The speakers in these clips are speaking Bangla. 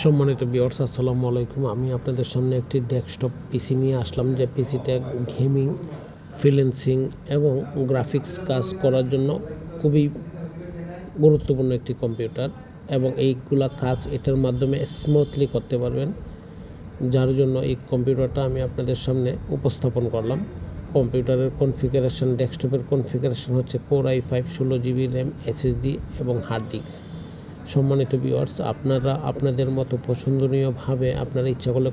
সম্মানিত ভিউয়ার্স, আসসালামু আলাইকুম। আমি আপনাদের সামনে একটি ডেস্কটপ পিসি নিয়ে আসলাম, যে পিসিটা গেমিং, ফ্রিল্যান্সিং এবং গ্রাফিক্স কাজ করার জন্য খুবই গুরুত্বপূর্ণ একটি কম্পিউটার, এবং এইগুলা কাজ এটার মাধ্যমে স্মুথলি করতে পারবেন। যার জন্য এই কম্পিউটারটা আমি আপনাদের সামনে উপস্থাপন করলাম। কম্পিউটারের কনফিগারেশন, ডেস্কটপের কনফিগারেশন হচ্ছে core i5, 16 GB RAM, SSD এবং হার্ড ডিস্ক। সম্মানিত ভিউয়ার্স, আপনারা আপনাদের মতো পছন্দনীয়ভাবে আপনারা ইচ্ছা করলে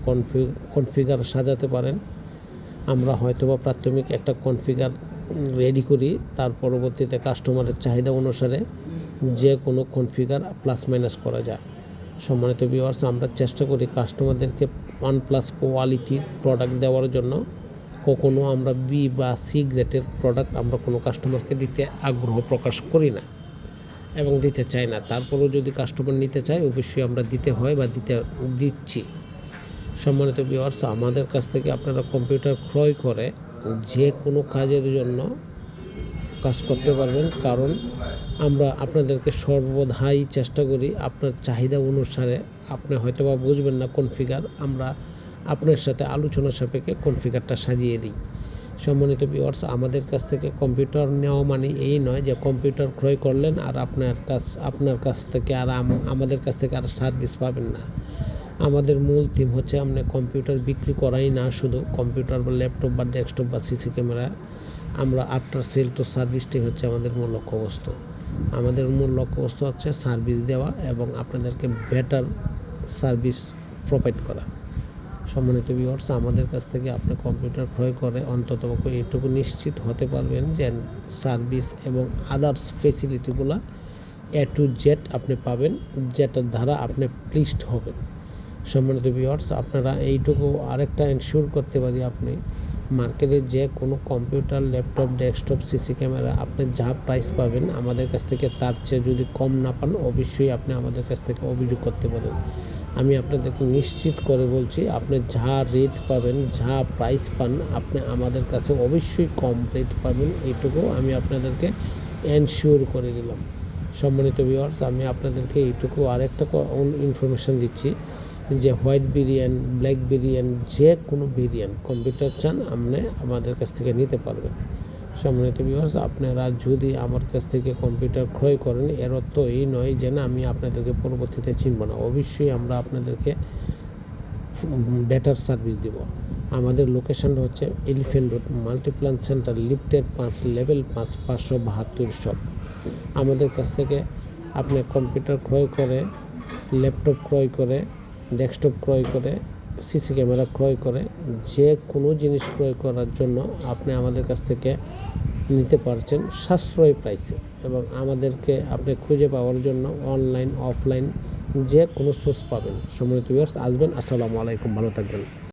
কনফিগার সাজাতে পারেন। আমরা হয়তোবা প্রাথমিক একটা কনফিগার রেডি করি, তার পরবর্তীতে কাস্টমারের চাহিদা অনুসারে যে কোনো কনফিগার প্লাস মাইনাস করা যায়। সম্মানিত ভিউয়ার্স, আমরা চেষ্টা করি কাস্টমারদেরকে OnePlus কোয়ালিটির প্রোডাক্ট দেওয়ার জন্য। কখনো আমরা বি বা সি গ্রেডের প্রোডাক্ট আমরা কোনো কাস্টমারকে দিতে আগ্রহ প্রকাশ করি না এবং দিতে চাই না। তারপরেও যদি কাস্টমার নিতে চায়, অবশ্যই আমরা দিতে হয় বা দিচ্ছি। সম্মানিত ভিউয়ার্স, আমাদের কাছ থেকে আপনারা কম্পিউটার ক্রয় করে যে কোনো কাজের জন্য কাজ করতে পারবেন, কারণ আমরা আপনাদেরকে সর্বদাই চেষ্টা করি আপনার চাহিদা অনুসারে। আপনি হয়তো বা বুঝবেন না কনফিগার, আমরা আপনার সাথে আলোচনা সাপেক্ষে কনফিগারটা সাজিয়ে দিই। সম্মানিত ভিউয়ার্স, আমাদের কাছ থেকে কম্পিউটার নেওয়া মানে এই নয় যে কম্পিউটার ক্রয় করলেন আর আপনার কাছ থেকে আর আমাদের কাছ থেকে আর সার্ভিস পাবেন না। আমাদের মূল থিম হচ্ছে আমরা কম্পিউটার বিক্রি করাই না, শুধু কম্পিউটার বা ল্যাপটপ বা ডেস্কটপ বা সিসি ক্যামেরা, আমরা আফটার সেল টু সার্ভিসটাই হচ্ছে আমাদের মূল লক্ষ্যবস্তু। আমাদের মূল লক্ষ্যবস্তু হচ্ছে সার্ভিস দেওয়া এবং আপনাদেরকে বেটার সার্ভিস প্রোভাইড করা। সম্মানিত ভিউয়ার্স, আমাদের কাছ থেকে আপনি কম্পিউটার ক্রয় করে অন্তত এইটুকু নিশ্চিত হতে পারবেন যে সার্ভিস এবং আদার্স ফেসিলিটিগুলো A to Z আপনি পাবেন, যেটার দ্বারা আপনি প্লিজড হবেন। সম্মানিত ভিউয়ার্স, আপনারা এইটুকু আরেকটা এনশিওর করতে পারি, আপনি মার্কেটে যে কোনো computer, laptop, desktop, CC camera আপনি যা প্রাইস পাবেন আমাদের কাছ থেকে তার চেয়ে যদি কম না পান, অবশ্যই আপনি আমাদের কাছ থেকে অভিযোগ করতে পারেন। আমি আপনাদেরকে নিশ্চিত করে বলছি, আপনি যা রেট পাবেন, যা প্রাইস পান, আপনি আমাদের কাছে অবশ্যই কম রেট পাবেন, এইটুকু আমি আপনাদেরকে এনশিওর করে দিলাম। সম্মানিত ভিউয়ার্স, আমি আপনাদেরকে এইটুকু আরেকটা ইনফরমেশান দিচ্ছি যে হোয়াইট ভেরিয়েন্ট, ব্ল্যাক ভেরিয়েন্ট, যে কোনো ভেরিয়েন্ট কম্পিউটার চান আপনি আমাদের কাছ থেকে নিতে পারবেন। সম্মানিত ভিউয়ার্স, আপনারা যদি আমার কাছ থেকে কম্পিউটার ক্রয় করেন, এর অর্থ এই নয় যে না আমি আপনাদেরকে পরবর্তীতে চিনব না। অবশ্যই আমরা আপনাদেরকে বেটার সার্ভিস দেব। আমাদের লোকেশনটা হচ্ছে এলিফ্যান্ট রোড, মাল্টিপ্লান সেন্টার, লিফটের 5, লেভেল 5, 572 শপ। আমাদের কাছ থেকে আপনি কম্পিউটার ক্রয় করে, ল্যাপটপ ক্রয় করে, ডেস্কটপ ক্রয় করে, সিসি ক্যামেরা ক্রয় করে, যে কোনো জিনিস ক্রয় করার জন্য আপনি আমাদের কাছ থেকে নিতে পারছেন সাশ্রয়ী প্রাইসে, এবং আমাদেরকে আপনি খুঁজে পাওয়ার জন্য অনলাইন, অফলাইন যে কোনো সোর্স পাবেন। সম্মানিত ভিউয়ার্স, আসবেন। আসসালামু আলাইকুম, ভালো থাকবেন।